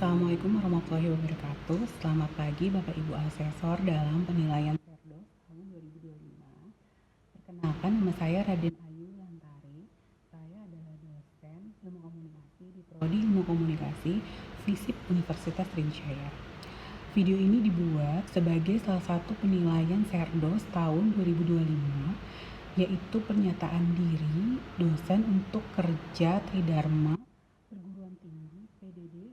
Assalamualaikum warahmatullahi wabarakatuh. Selamat pagi Bapak Ibu Asesor dalam penilaian Serdos tahun 2025. Perkenalkan, nama saya Raden Ayu Lantari. Saya adalah dosen Ilmu Komunikasi di Prodi Ilmu Komunikasi FISIP Universitas Sriwijaya. Video ini dibuat sebagai salah satu penilaian Serdos tahun 2025, yaitu pernyataan diri dosen untuk kerja Tridharma Perguruan Tinggi PDD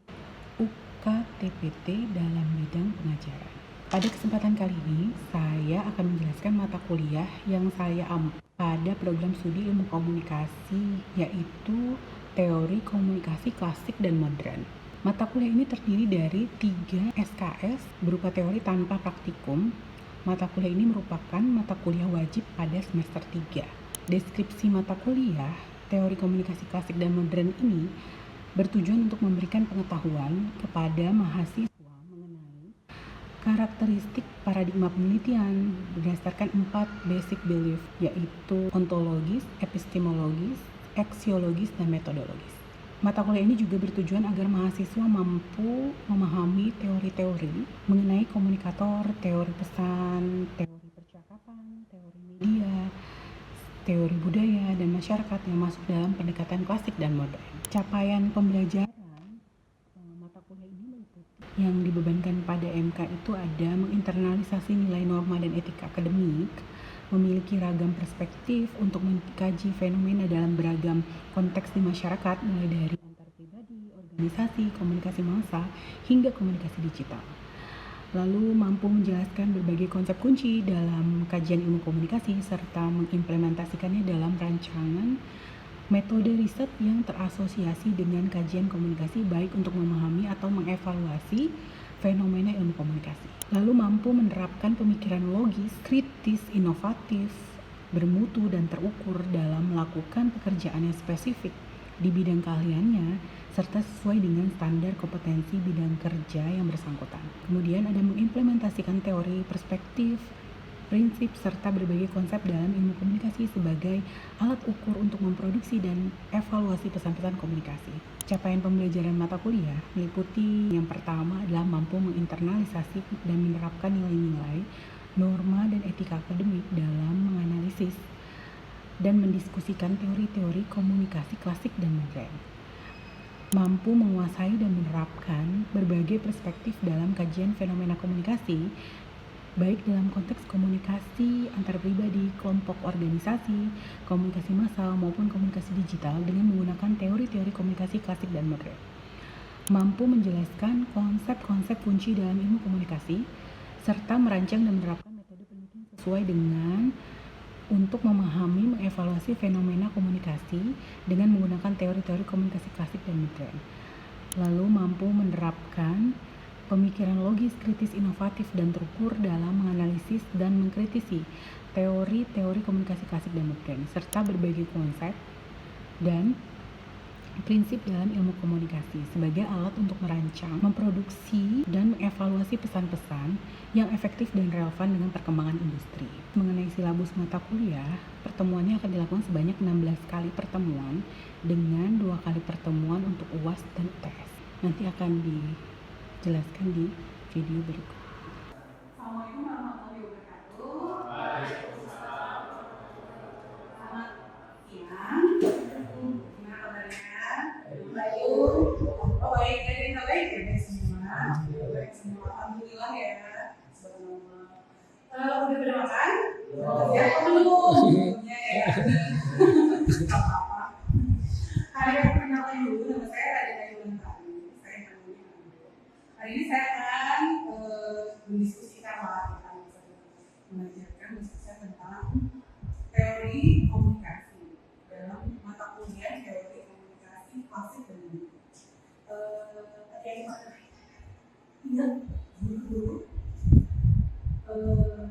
UKTPT dalam bidang pengajaran. Pada kesempatan kali ini, saya akan menjelaskan mata kuliah yang saya ambil pada program studi ilmu komunikasi, yaitu teori komunikasi klasik dan modern. Mata kuliah ini terdiri dari 3 SKS berupa teori tanpa praktikum. Mata kuliah ini merupakan mata kuliah wajib pada semester 3. Deskripsi mata kuliah teori komunikasi klasik dan modern ini bertujuan untuk memberikan pengetahuan kepada mahasiswa mengenai karakteristik paradigma penelitian berdasarkan 4 basic belief, yaitu ontologis, epistemologis, aksiologis, dan metodologis. Mata kuliah ini juga bertujuan agar mahasiswa mampu memahami teori-teori mengenai komunikator, teori pesan, teori percakapan, teori media, teori budaya, dan masyarakat yang masuk dalam pendekatan klasik dan modern. Capaian pembelajaran mata kuliah ini meliputi yang dibebankan pada MK itu ada menginternalisasi nilai norma dan etika akademik, memiliki ragam perspektif untuk mengkaji fenomena dalam beragam konteks di masyarakat, mulai dari antar pribadi, organisasi, komunikasi massa, hingga komunikasi digital. Lalu mampu menjelaskan berbagai konsep kunci dalam kajian ilmu komunikasi serta mengimplementasikannya dalam rancangan metode riset yang terasosiasi dengan kajian komunikasi, baik untuk memahami atau mengevaluasi fenomena ilmu komunikasi. Lalu mampu menerapkan pemikiran logis, kritis, inovatif, bermutu, dan terukur dalam melakukan pekerjaan yang spesifik di bidang keahliannya, serta sesuai dengan standar kompetensi bidang kerja yang bersangkutan. Kemudian ada mengimplementasikan teori perspektif, prinsip, serta berbagai konsep dalam ilmu komunikasi sebagai alat ukur untuk memproduksi dan evaluasi pesan-pesan komunikasi. Capaian pembelajaran mata kuliah meliputi yang pertama adalah mampu menginternalisasi dan menerapkan nilai-nilai, norma, dan etika akademik dalam menganalisis dan mendiskusikan teori-teori komunikasi klasik dan modern. Mampu menguasai dan menerapkan berbagai perspektif dalam kajian fenomena komunikasi, baik dalam konteks komunikasi antar pribadi, kelompok organisasi, komunikasi massal, maupun komunikasi digital dengan menggunakan teori-teori komunikasi klasik dan modern. Mampu menjelaskan konsep-konsep kunci dalam ilmu komunikasi, serta merancang dan menerapkan metode penelitian sesuai dengan untuk memahami, mengevaluasi fenomena komunikasi dengan menggunakan teori-teori komunikasi klasik dan modern. Lalu mampu menerapkan pemikiran logis, kritis, inovatif, dan terukur dalam menganalisis dan mengkritisi teori-teori komunikasi klasik dan modern, serta berbagai konsep dan prinsip dalam ilmu komunikasi sebagai alat untuk merancang, memproduksi, dan mengevaluasi pesan-pesan yang efektif dan relevan dengan perkembangan industri. Mengenai silabus mata kuliah, pertemuannya akan dilakukan sebanyak 16 kali pertemuan dengan 2 kali pertemuan untuk UAS dan UTS. Nanti akan dijelaskan di video berikut. Assalamualaikum warahmatullahi wabarakatuh. Waalaikumsalam. Selamat siang. Gimana kabarnya? Baik. Oh baik, dari yang baik ya, baik semua. Baik semua. Alhamdulillah ya. Udah pada makan? Ya, belum. Ya. Gak apa-apa. Hari ini perkenalan dulu, nama saya Raden Ayu Lantari. Hari ini saya akan mendiskusikan tentang mengajarkan diskusi tentang teori komunikasi dalam mata kuliah teori komunikasi klasik dan modern. Ingat dulu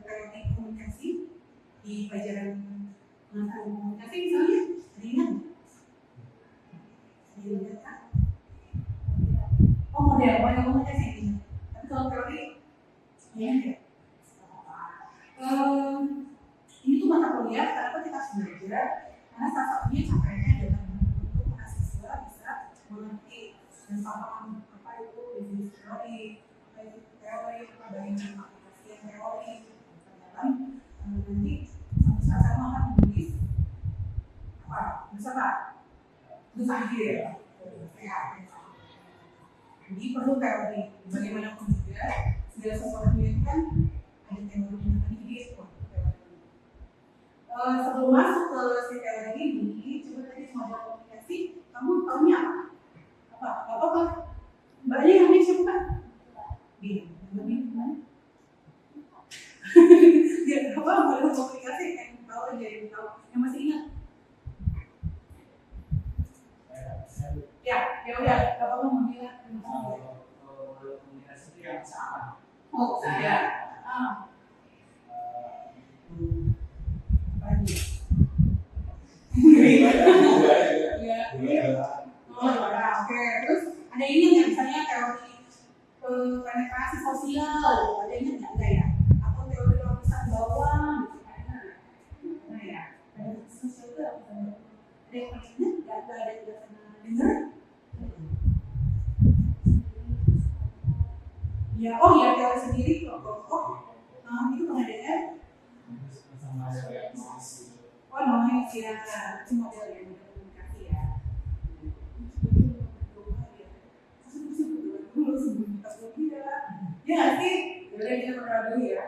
teori komunikasi di pelajaran mata komunikasi misalnya, ingat kan? Oh model komunikasi ini. Tapi kalau teori, ya. Ini tuh mata kuliah kenapa kita harus belajar? Karena salah satunya capaiannya adalah untuk mahasiswa bisa mengerti dan paham apa itu teori, teori, bagaimana aplikasi yang teori dalam nanti suatu saat kamu akan menulis apa? Bersama tugas akhir ya. Jadi perlu teori. Bagaimanapun juga segala sesuatu itu kan ada teori yang ide. Sebelum masuk ke si teori ini, coba tadi model komunikasi, kamu tahunya apa? Apa? Mbaknya yang namanya siapa? Dia. Namanya gimana? Dia apa? Model komunikasi yang tahu aja, yang tahu, yang masih ingat. Ya udah. Kalau kamu mau bilang, model komunikasi itu yang sama. Oh, saya. Oke. Terus ada ini nggak, misalnya teori penetrasi sosial, ada ini nggak ya? Atau teori lapisan bawah, nah ya, ada sosial itu ada yang pernah ingat? Nggak ada yang pernah dengar? Ya, oh ya, teori sendiri kelompok. Itu pernah dengar? Oh, noise ya, itu model yang komunikasi ya. Ya nggak sih? Yaudah kita berdoa dulu ya.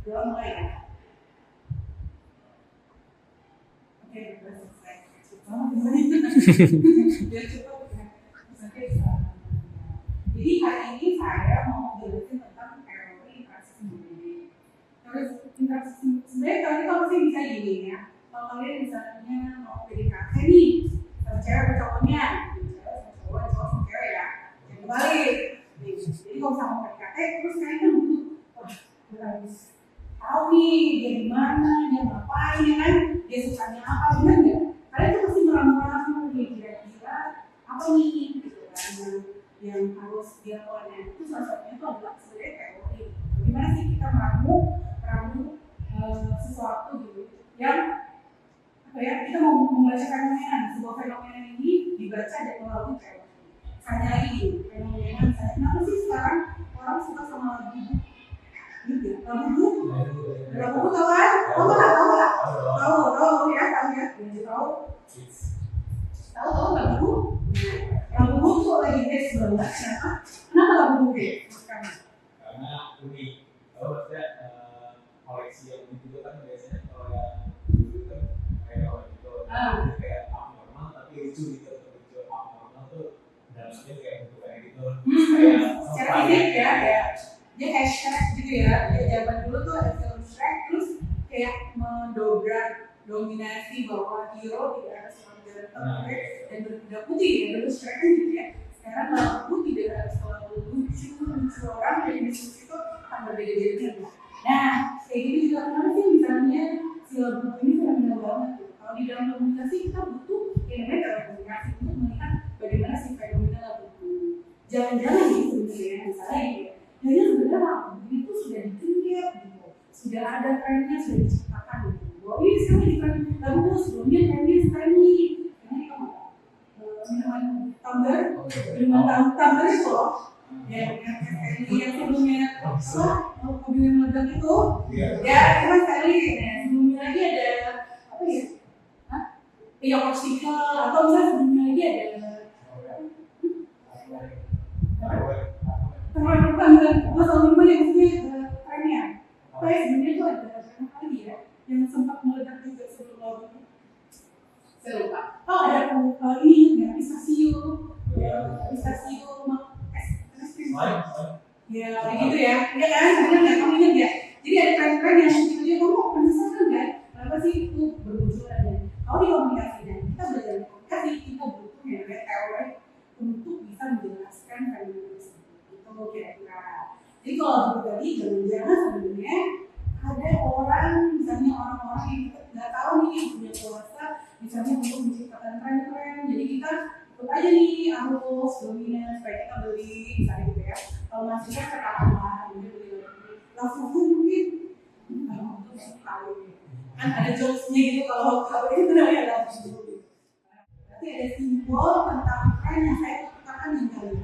Doa mulai ya. Oke, sudah selesai. Biar cepat ya. Jadi hari ini saya mau jelasin tentang teori interaksi sendiri. Terus interaksi sebenarnya teori itu pasti bisa gini ya. Kalau kalian misalnya mau PDKT nih, sama cewek sama cowoknya, cowok sama cewek ya, jadi balik. Jadi kalau sama PDKT, terus kalian kan butuh, harus tahu nih dia di mana, dia ngapain ya kan, dia sukanya apa, benar nggak? Kalian tuh pasti meramu-ramu nih kira-kira apa nih gitu kan, yang harus dia lakukan. Itu salah satunya itu adalah sebenarnya teori. Bagaimana sih kita meramu sesuatu gitu yang apa ya, kita mau membaca fenomena, sebuah fenomena ini dibaca dan melalui teori. Misalnya lagi fenomena, misalnya kenapa sih sekarang orang suka sama lagu gitu? Lagu tahu kan? Tahu ya, tahu lagu. Lagu tuh lagi hits banget. Kenapa lagu hits? Karena unik. Kalau maksudnya koleksi yang unik itu kan biasanya kalau yang dulu kan kayak orang itu kayak abnormal tapi lucu gitu, lucu abnormal tuh dalamnya kayak bentuk kayak gitu. Secara fisik ya, dia hashtag gitu ya. Zaman dulu tuh ada film Shrek, terus kayak mendobrak dominasi bahwa hero tidak harus selalu dan berkuda putih ya. Dulu Shrek kan gitu ya. Sekarang lagu tidak harus selalu lucu orang yang diskusi itu akan berbeda-beda. Nah, kayak gini juga kenapa sih misalnya si lagu ini fenomenal banget tuh. Kalau di dalam komunikasi kita butuh yang namanya komunikasi untuk melihat bagaimana si fenomena lagu itu. Jangan-jangan nih sebenarnya misalnya gitu ya. Jadi sebenarnya lagu itu sudah dikritik gitu. Sudah ada trennya, sudah diciptakan gitu. Bahwa ini sekarang di tren lagu sebelumnya trennya sekarang ini. Ini kamu minuman tumbler itu loh. Yang sebelumnya apa? Mobil yang meledak itu. Ya, cuma sekali. Nah, sebelumnya lagi ada apa ya? Iya, popsicle atau misalnya sebelumnya lagi ada masalah minuman yang maksudnya trennya. Apa ya sebenarnya itu ada berapa kali ya yang sempat meledak juga sebelum lagu itu? Saya lupa. Oh, ada ini ya, pistachio ya kayak gitu ya. Iya kan, benar nggak, kamu ingat ya? Jadi ada tren-tren yang tiba-tiba kamu penasaran kan kenapa sih itu bermunculan. Kalau di komunikasi dan kita belajar komunikasi, kita butuh ya teori untuk bisa menjelaskan fenomena tersebut. Itu kira-kira. Jadi kalau pribadi jangan-jangan sebenarnya ada orang, misalnya orang-orang yang kita nggak tahu nih punya kuasa misalnya untuk menciptakan tren-tren. Jadi kita ikut aja nih arus dominan supaya kita beli misalnya gitu ya. Kalau mahasiswa katakanlah beli langsung mungkin kan ada jokesnya gitu kalau itu namanya langsung. berarti ada simbol tentang tren yang saya katakan yang kali.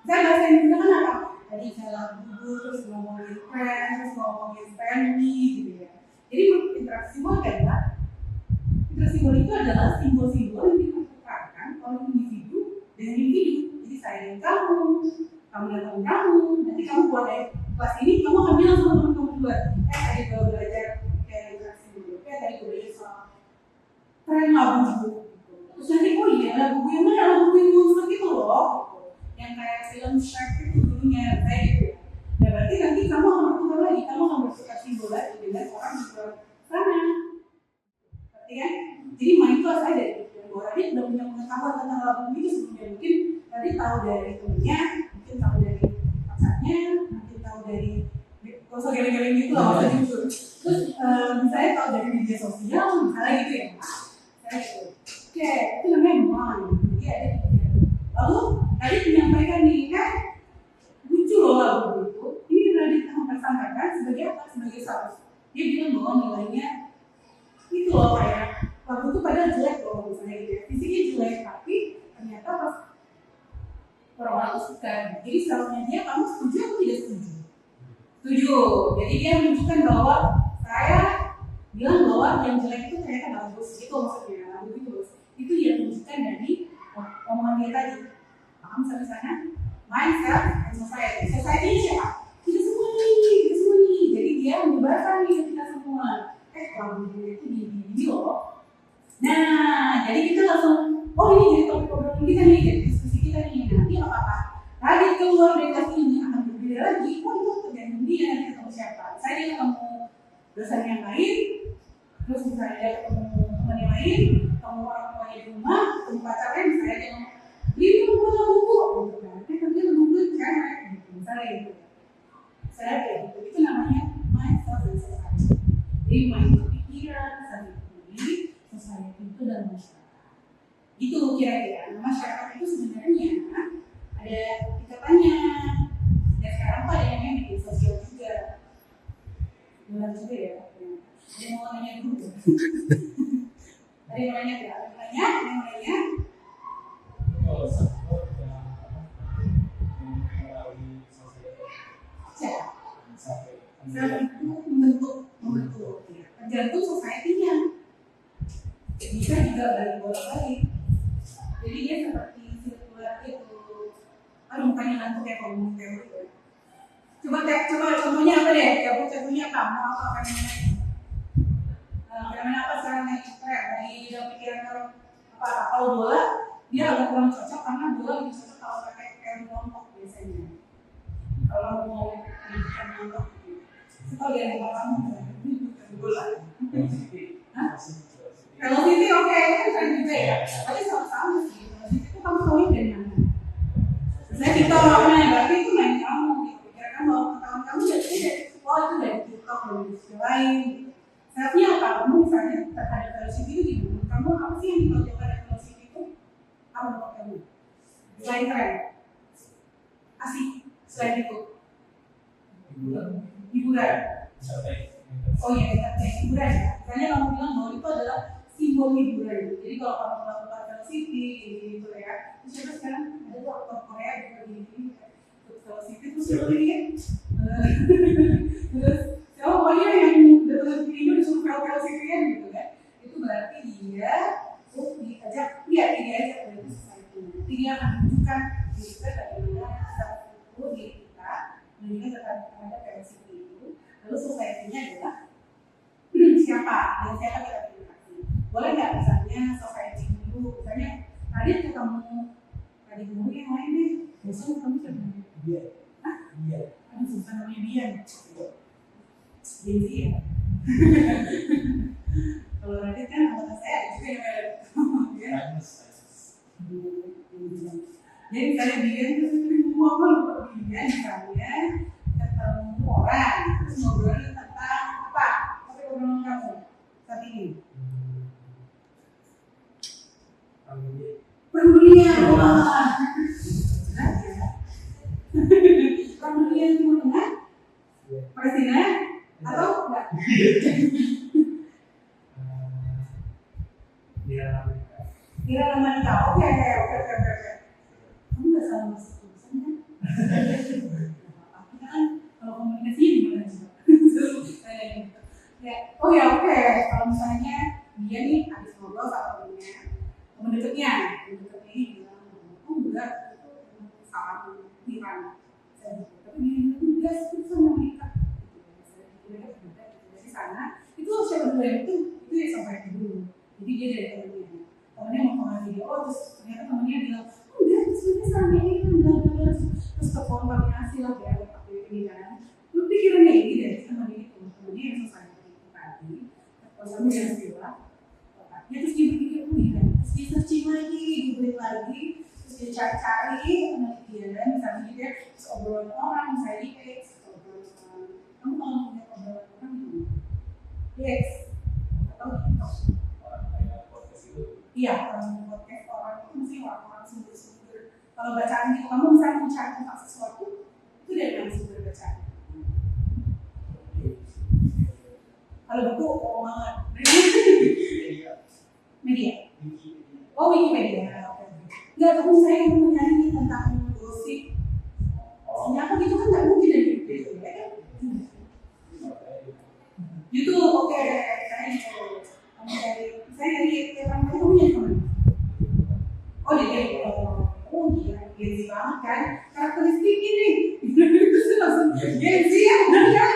Saya bahasa Indonesia kan apa? Tadi saya dulu terus ngomongin tren, terus ngomongin family gitu ya. Jadi interaksi simbol adalah interaksi simbol itu adalah simbol-simbol yang dikemukakan oleh individu dengan individu. Jadi saya dan kamu dan kamu, nanti kamu buat kelas ini, kamu akan bilang sama teman kamu juga, tadi gue belajar kayak interaksi simbol, tadi gue belajar soal tren lagu. Terus nanti, oh iya lagu yang mana, lagu yang seperti itu loh, yang kayak film Shrek itu dulunya, kayak gitu. Nah berarti nanti kamu akan bertukar lagi, kamu akan bertukar simbol lagi dengan orang di luar sana. Berarti kan? Jadi main itu asal dari orang ini udah punya pengetahuan tentang lagu itu sebelumnya, mungkin tadi tahu dari temennya, mungkin tahu dari pacarnya, mungkin tahu dari kosong geleng-geleng gitu lah, terus misalnya tahu dari media sosial, misalnya gitu ya. Oke, itu namanya mind. Jadi ada di lalu tadi menyampaikan nih kan lucu loh lagu itu. Ini tadi kita mempersampaikan sebagai apa? Sebagai saus. Dia bilang bahwa nilainya itu loh kayak lagu itu padahal jelek loh misalnya gitu ya. Fisiknya jelek tapi ternyata pas orang-orang itu suka. Jadi salahnya dia kamu setuju atau tidak setuju? Setuju. Jadi dia menunjukkan bahwa saya bilang bahwa yang jelek itu ternyata bagus. Itu maksudnya lagu itu bagus. Itu dia tunjukkan dari omongan dia tadi. Paham sampai sana? Mindset and society. Society ini siapa? Kita semua nih. Jadi dia menyebarkan nih ke kita semua. Lagu itu di loh. Nah, jadi kita langsung, oh ini jadi topik obrolan kita nih, jadi diskusi kita nih. Nanti apa-apa tadi keluar dari kelas ini akan berbeda lagi. Oh itu tergantung dia nanti ketemu siapa. Saya dia ketemu dosen yang lain, terus misalnya dia ketemu teman yang lain, ketemu orang tuanya di rumah, ketemu pacarnya, misalnya dia ngomong, dia mau buku, gitu kan. Tapi buku cewek, gitu. Misalnya gitu. Saya kayak gitu. Itu namanya mindset and society. Jadi mind itu pikiran, society itu dalam masyarakat. Itu kira-kira. Nah, masyarakat itu sebenarnya ada ikatannya. Dan sekarang tuh ada yang media sosial juga. Benar juga ya. Ada yang mau nanya dulu. Ada yang mau nanya tidak? Ada yang mau nanya? Kalau support yang melalui sosial. Siapa? Membentuk. Tergantung society-nya. Bisa juga balik-balik. Jadi dia seperti sirkular itu. Kan mukanya ngantuk kayak ngomong teori ya. Coba contohnya apa deh? Contohnya apa? Mau apa namanya? Fenomena apa sekarang nih? Dari dalam pikiran kalau bola dia agak kurang cocok karena bola lebih cocok kalau pakai teori kelompok biasanya. Kalau mau bikin kelompok, kalau dia yang kamu bola. Velocity oke, itu kan juga ya. Tapi sama-sama sih. Velocity itu kamu tahu dari mana? Saya TikTok namanya, berarti itu main kamu gitu. Kira-kira bahwa pengetahuan kamu dari itu dari TikTok dan dari lain. Selfnya apa? Kamu misalnya terhadap velocity itu gimana? Kamu apa sih yang ditonjolkan dari velocity itu? Apa menurut kamu? Selain keren, asik, selain itu hiburan. Oh iya, hiburan ya. Misalnya kamu bilang bahwa itu adalah simbol hiburan. Jadi kalau kamu melakukan velocity gitu ya, terus juga sekarang ada tuh aktor Korea juga gini velocity terus ya. Terus siapa pokoknya yang datang ke video disuruh velocity kan gitu kan? Itu berarti dia diajak dari society. Dia akan menunjukkan kita bagaimana satu diri kita menunjukkan terhadap velocity itu. Lalu society-nya adalah siapa dan siapa kita berinteraksi. Boleh nggak misalnya society dulu, misalnya tadi ketemu tadi guru yang lain deh, besok ketemu siapa? Dia. Dia. Kan susah namanya dia. Jadi ya. Kalau Radit kan anggota saya juga yang ada. Jadi misalnya dia ketemu apa lupa dia misalnya ketemu orang terus ngobrolin tentang apa? Obrolan kamu saat ini. Perang dunia. Perang dunia Timur Tengah? Palestina? Atau enggak? Di Irama Monica, oke. Kamu nggak salah masuk jurusan kan? Kita kan kalau komunikasi gimana sih? Ya, oh ya oke. Kalau misalnya dia nih habis ngobrol sama temen deketnya ini bilang, oh enggak, itu salah pikiran. Tapi dia enggak sih sama mereka. Dari sana itu siapa dulu itu ya sampai dulu. Jadi dia dari temennya mau mengasih dia, oh terus ternyata temennya bilang, oh enggak, sebenarnya sama ini kan enggak, terus telepon koordinasi lah ya waktu ini kan. Lu pikirannya ini dari temennya itu, temennya yang selesai tadi, telepon yang sila, ya terus dia berpikir, oh iya, terus dia searching lagi, dibeli lagi, terus dia cari penelitian, misalnya gitu ya, terus obrolan orang, misalnya gitu, obrolan kamu kalau punya obrolan orang gitu, yes, atau gitu. Iya, orang podcast orang itu mesti orang sumber-sumber. Kalau bacaan gitu, kamu misalnya mencari tentang sesuatu, itu dari mana sumber bacaan? Kalau buku, oh banget. Media. Oh Wikipedia. Enggak, tapi saya mau nyari tentang gosip. Apa gitu kan nggak mungkin dari YouTube, ya kan? YouTube, oke. Saya dari orang lain punya teman. Oh jadi, oh gila, Genzi banget kan? Karakteristik ini, itu langsung Genzi ya, benar kan?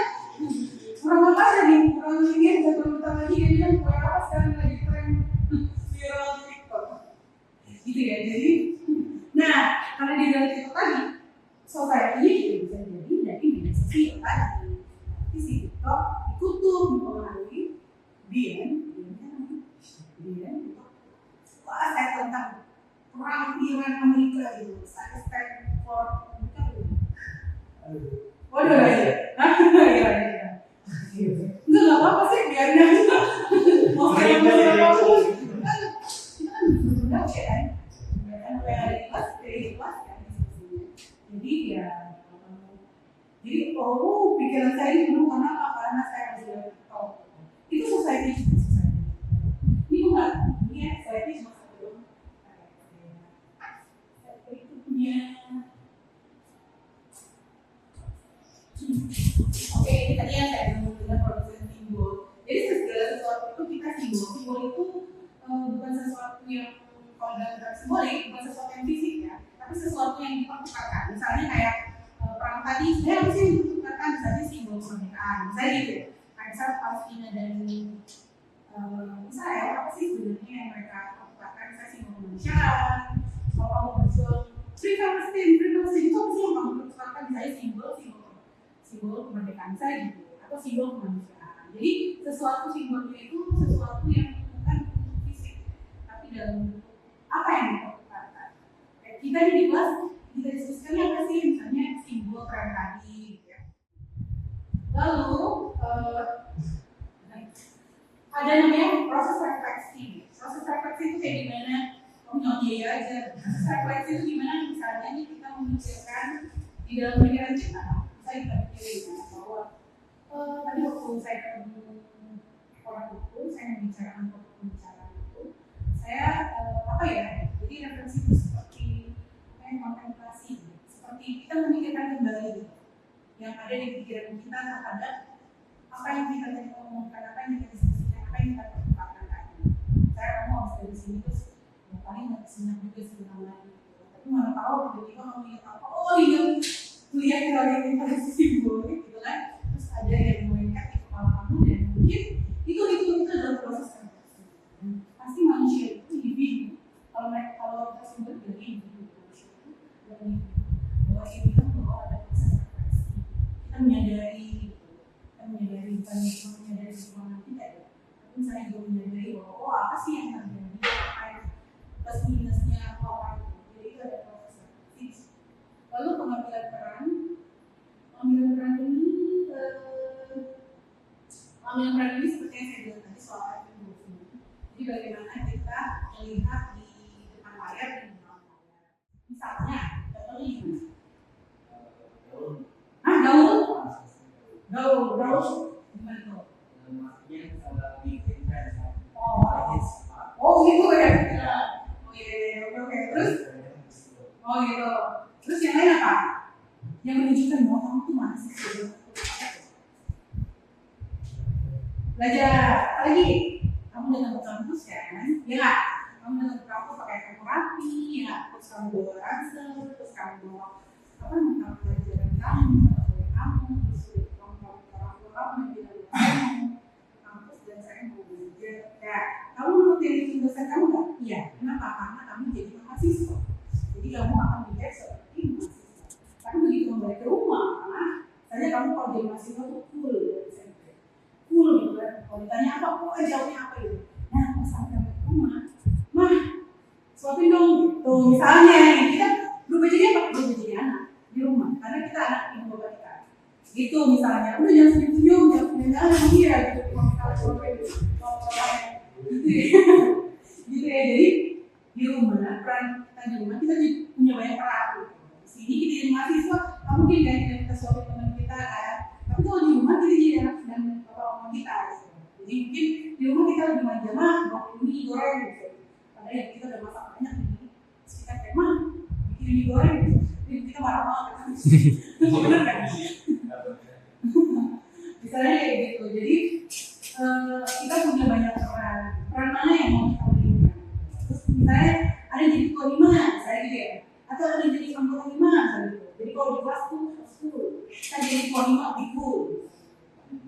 Orang apa tadi? Orang ini yang jatuh utang lagi dia bilang kue apa sekarang lagi tren viral di TikTok. Gitu ya, jadi, nah karena dia dari TikTok tadi, society juga bisa jadi dari media sosial tadi. Tapi si TikTok ikut tuh mempengaruhi dia wah saya tentang perang Iran Amerika itu saya stand for waduh ya enggak apa-apa sih biarin aja mau saya mau kita kan benar kan apa yang ada di kelas dari kelas kan jadi ya jadi oh pikiran saya ini penuh karena saya harus tahu itu society ini bukan dunia society cuma satu itu punya oke ini tadi yang saya bilang dengan produsen simbol jadi segala sesuatu itu kita simbol itu bukan sesuatu yang kalau dalam simbolik bukan sesuatu yang fisik ya tapi sesuatu yang dipertukarkan misalnya kayak perang tadi sebenarnya apa sih yang dipertukarkan misalnya simbol kemerdekaan misalnya gitu kayak misalnya Palestina dan Israel apa sih sebenarnya yang mereka lakukan misalnya simbol kemanusiaan kalau kamu berjuang Free Palestine itu apa sih yang kamu lakukan misalnya simbol kemerdekaan saya gitu atau simbol kemanusiaan jadi sesuatu simbolnya itu sesuatu yang bukan untuk fisik tapi dalam bentuk apa yang dilakukan kita di kelas kita diskusikan apa sih misalnya simbol perang tadi gitu ya lalu ada namanya proses refleksi. Proses refleksi itu kayak gimana? Oh nyonyi aja. Proses refleksi itu gimana? Misalnya nih kita memikirkan di dalam pikiran kita, saya kita pikirin bahwa tadi waktu saya ketemu orang itu, saya membicarakan pembicaraan itu, saya apa ya? Jadi refleksi itu seperti kayak kontemplasi, seperti kita memikirkan kembali yang ada di pikiran kita terhadap apa yang kita tadi ngomongkan, apa yang kita apa yang kita perlukan tadi. Saya mau harus dari sini terus paling nggak senang juga sebenarnya. Tapi mana tahu tiba-tiba kamu ingat apa? Oh iya, lihat kalau kita simbolik gitu kan. Terus ada yang mengikat di kepala kamu dan mungkin itu adalah proses refleksi. Pasti manusia itu individu. Kalau kita sebut dari individu manusia itu adalah individu. Bahwa ini kan bahwa ada proses refleksi. Kita menyadari bukan menyadari lingkungan kita ya. Saya juga menyadari bahwa oh apa sih yang terjadi apa yang plus minusnya orang jadi itu ada proses refleksi lalu pengambilan peran ini seperti yang saya bilang tadi soal evolusi jadi bagaimana kita melihat di depan layar dan di belakang layar misalnya contohnya gimana? Gaul gimana tuh? Oh gitu ya. Oh gitu. Terus yang lain apa? Yang menunjukkan bahwa kamu tuh masih sebelum belajar. Lagi, kamu datang ke kampus kan? Ya nggak? Kamu datang ke kampus pakai kamu rapi, ya. Terus kamu bawa ransel, terus kamu bawa apa? Kamu pelajaran kamu, terus kamu orang tua kamu yang bilang kamu kampus dan saya mau belajar. Ya, kamu nurutin dosen kamu nggak? Iya. Kenapa? Karena kamu jadi mahasiswa. Jadi kamu akan belajar seperti mahasiswa. Tapi begitu kembali ke rumah, saja kamu kalau jadi mahasiswa tuh full dari SMP. Full gitu kan. Kalau ditanya apa, kok jawabnya apa itu? Nah, pas sampai ke rumah, mah, suapin dong gitu. Misalnya, kita berubah jadi apa? Berubah jadi anak di rumah. Karena kita anak ibu bapak kita. Gitu misalnya, udah jangan senyum-senyum, jangan iya gitu. Gitu ya. Gitu ya. Jadi di rumah, peran kita di rumah kita juga punya banyak peran. Di sini kita jadi mahasiswa, nggak mungkin kan kita suapin teman kita kan. Tapi kalau di rumah kita jadi anak dan bapak mama kita. Gitu. Jadi mungkin di rumah kita lebih manja mah, bawa ini goreng gitu. Padahal ya kita udah masak banyak nih. Terus kita kayak mah bikin ini goreng gitu. Jadi kita marah-marah kan. Bener kan? Misalnya kayak gitu. Jadi kita punya banyak peran. Peran mana yang mau kita mainkan? Terus misalnya ada yang jadi ketua lima, misalnya gitu ya. Atau ada yang jadi anggota lima, misalnya gitu. Jadi kalau di kelas tuh kita jadi ketua lima ikut.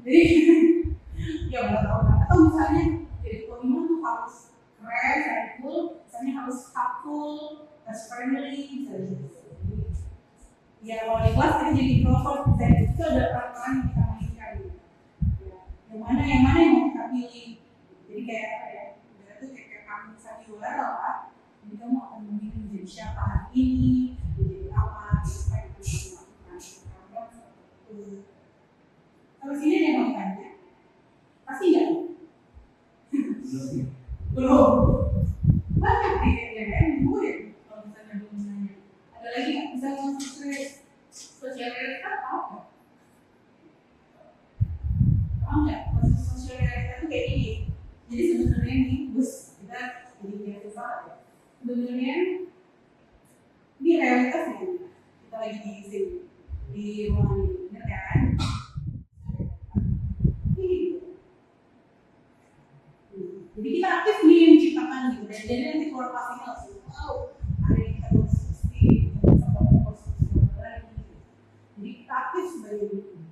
Jadi ya nggak tahu kan. Atau misalnya jadi ketua lima tuh harus keren, helpful, misalnya harus helpful, harus friendly, misalnya gitu. Ya kalau di kelas kita jadi introvert, misalnya itu ada peran-peran yang kita mainkan. Ya, yang mana yang mau kita pilih. Jadi kayak apa ya? Berarti kayak kamu misalnya juara lah. Jadi kamu akan memilih menjadi siapa hari ini, menjadi apa, supaya kamu melakukan program seperti itu. Kalau sini ada yang mau tanya? Pasti nggak? Belum. Banyak deh ya, minggu ya. Kalau misalnya belum nanya. Ada lagi nggak? Misalnya sosial realita apa? Paham nggak? Sosial realita itu kayak gini. Jadi sebenarnya nih, Gus, kita jadi beasiswa ya. Sebenarnya ini realitasnya. Kita lagi di sini, di ruangan ini, benar kan? Jadi kita aktif nih menciptakan gitu. Dan jadi nanti keluar pasti langsung, wow, ada yang kita konstruksi, jadi kita aktif sebagai individu.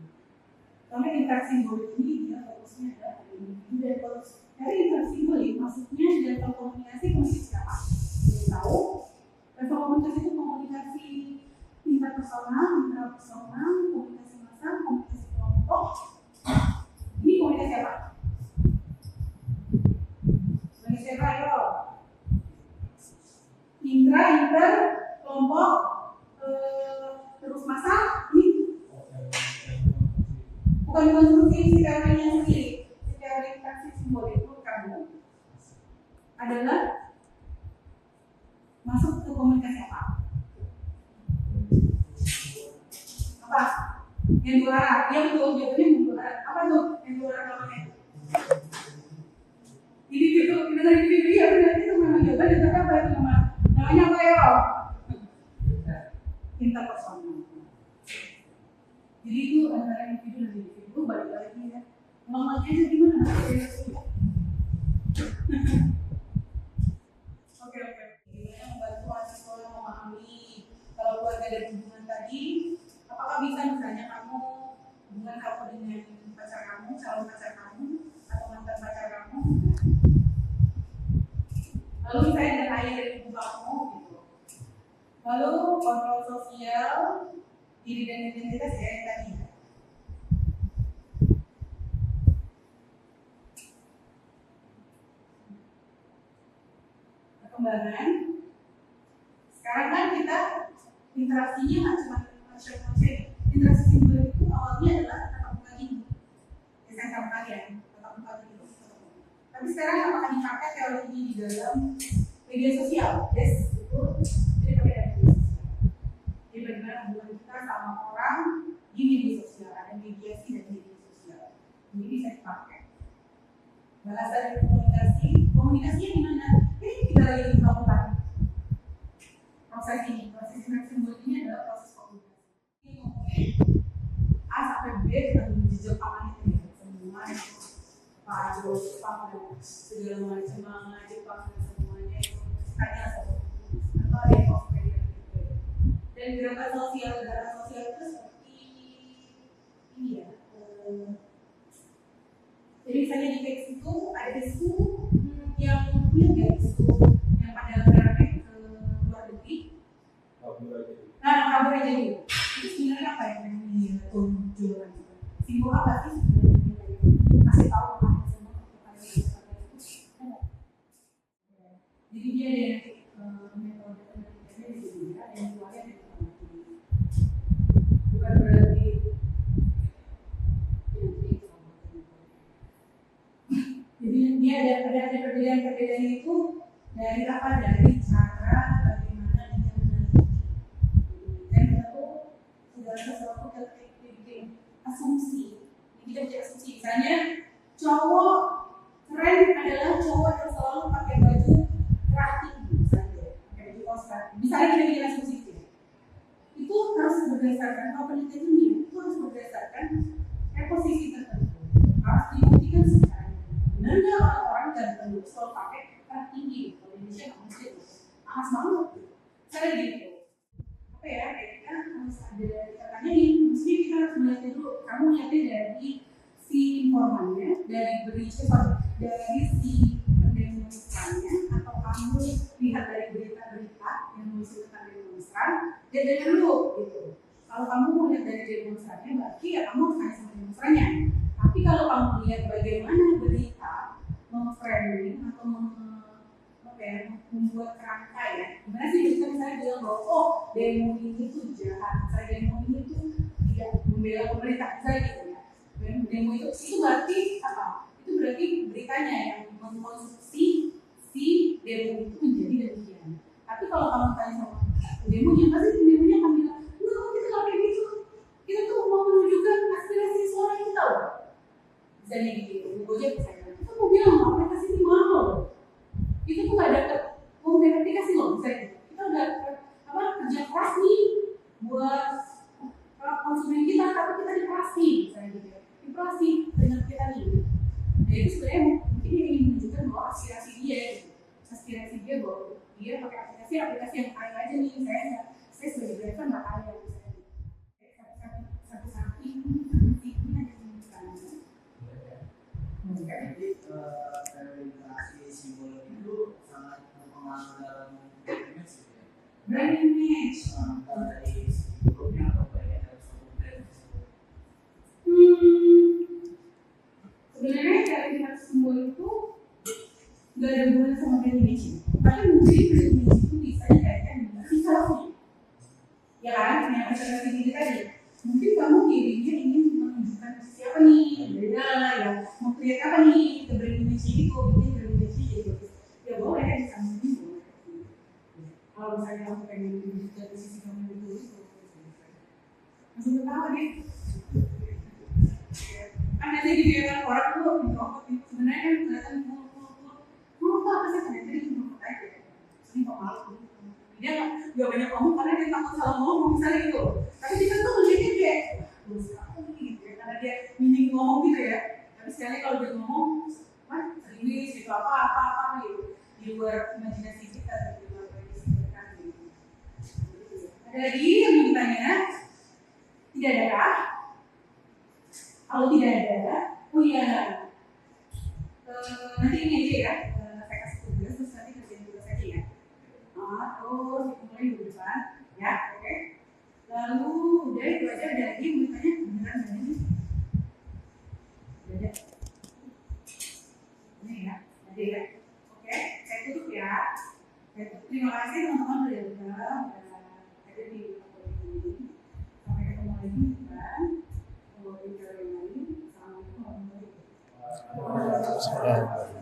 Karena interaksi simbolik ini dia fokusnya adalah individu dan fokus. Dari interaksi simbolik maksudnya level komunikasi siapa? Yang tahu. Level komunikasi itu komunikasi interpersonal, komunikasi massal, komunikasi kelompok. Ini komunikasi apa? Komunikasi apa? Ayo. Inter, kelompok, terus masa ini bukan konstruksi si teorinya sendiri. Si teori interaksi simbolik itu kamu adalah masuk ke komunikasi apa? Apa? Yang dua arah. Iya betul, jawabannya yang dua arah. Apa tuh yang dua arah namanya? Ini gitu, kita lagi di video, itu memang jawabannya, tapi apa itu namanya apa ya? Interpersonal. Jadi itu antara individu dan individu balik lagi ya. Ngomongnya aja gimana? Oke. Gimana membantu mahasiswa memahami kalau keluarga dan hubungan tadi, apakah bisa misalnya kamu hubungan kamu dengan pacar kamu, calon pacar kamu, atau mantan pacar kamu? Lalu misalnya dengan ayah dan ibu kamu gitu. Lalu kontrol sosial, diri dan identitas ya yang tadi. Perkembangan. Sekarang kan kita interaksinya nggak cuma manusia. Interaksi simbol itu awalnya adalah tatap muka gini. Saya sama kalian, tatap muka gini. Tapi sekarang apakah dipakai teori ini di dalam media sosial? Yes, itu jadi pakai media sosial. Jadi bagaimana hubungan kita sama orang di media sosial, ada mediasi dan media sosial. Ini bisa dipakai. Bahasa dan komunikasinya di mana? Kita lagi melakukan proses ini Jepang dan segala macam manga Jepang dan semuanya itu tanya sama atau ada yang cosplay dan gerakan sosial itu seperti ini ya. Jadi misalnya di teks itu ada isu yang yang pada geraknya ke luar negeri. Kabur aja dulu. Itu sebenarnya apa yang ditunjukkan? Simbol apa sih sebenarnya? Kasih tahu kepada semua jadi dia ada metode penelitiannya di sini ya, yang keluarnya dari bukan berarti jadi dia ada perbedaan itu dari apa? Dari cara bagaimana dia meneliti dan tentu segala sesuatu terkait asumsi. Kita bicara asumsi, misalnya cowok keren adalah cowok yang selalu pakai baju rapi, misalnya pakai baju kosan. Misalnya kita bikin asumsi itu harus berdasarkan penelitian ini, itu harus berdasarkan posisi tertentu, harus dibuktikan secara benar nggak orang ganteng itu selalu pakai rok tinggi. Kalau di Indonesia nggak mungkin, khas banget. Saya gitu. Apa ya? Kayaknya harus ada katanya nih, mesti kita harus melihat dulu. Kamu lihatnya dari si informannya, dari si pendemonstrannya, atau kamu lihat dari berita-berita yang menunjukkan demonstran, dan dulu gitu. Kalau kamu mau lihat dari demonstrannya, berarti ya kamu harus tanya sama demonstrannya. Tapi kalau kamu lihat bagaimana berita memframing atau membuat kerangka ya, gimana sih bisa misalnya bilang bahwa oh demo ini tuh jahat, misalnya demo ini tuh tidak membela pemerintah, misalnya gitu ya. Demo itu berarti apa? Itu berarti beritanya yang mengkonsumsi si demo itu menjadi demikian. Tapi kalau kamu tanya sama demonya, pasti demonya akan bilang, enggak, kita nggak kayak gitu. Kita tuh mau menunjukkan aspirasi suara kita loh. Misalnya gitu, Gojek misalnya, kita mau bilang aplikasi ini mahal. Itu tuh nggak dapat aplikasi loh, misalnya. Kita udah kerja keras nih buat konsumen kita, tapi kita dikasih, misalnya gitu. Inflasi dengan kita nih. Nah itu sebenarnya mungkin dia ingin menunjukkan bahwa aspirasi dia bahwa dia pakai aplikasi yang kaya aja nih. Saya sebagai driver nggak kaya misalnya. Satu ini ada misalnya. Jadi representasi simbol itu sangat berpengaruh dalam image gitu ya. Brand image. Dari segi grupnya atau bagian dari suatu brand tersebut. Sebenarnya dari pihak simbol itu nggak ada hubungan sama brand image. Tapi mungkin brand image itu bisa dikaitkan dengan visualnya. Ya kan, yang presentasi ini tadi. Mungkin kamu dirinya ingin menunjukkan siapa nih, beda ya, mau lihat apa nih, ke brand image itu, bikin brand image jadi bagus. Ya boleh, bisa mungkin. Kalau misalnya kamu pengen menunjukkan dari sisi kamu itu, langsung ketawa deh. Kan ada gitu ya kan, orang tuh merokok itu sebenarnya kan kelihatan apa sih ternyata dia cuma merokok aja. Ini kok malu. Dia nggak banyak ngomong karena dia takut salah ngomong misalnya gitu. Tapi kita tuh melihatnya kayak, apa nih gitu ya, karena dia minim ngomong gitu ya. Tapi sekali kalau dia ngomong, serius gitu apa gitu, di luar imajinasi kita, di luar prediksi kita gitu. Ada lagi yang mau ditanya? Tidak ada kah? Kalau tidak ada, oh iya, nanti ini aja ya, saya kasih tugas, terus nanti kerjain tugas aja ya. Terus dimulai minggu depan, ya, oke. Lalu udah itu aja, ada lagi yang mau ditanya, beneran ada nih? Ada. Ini ya, ada ya. Oke, saya tutup ya. Terima kasih teman-teman udah ada di ini. Sampai ketemu lagi kan. Assalamualaikum warahmatullahi wabarakatuh.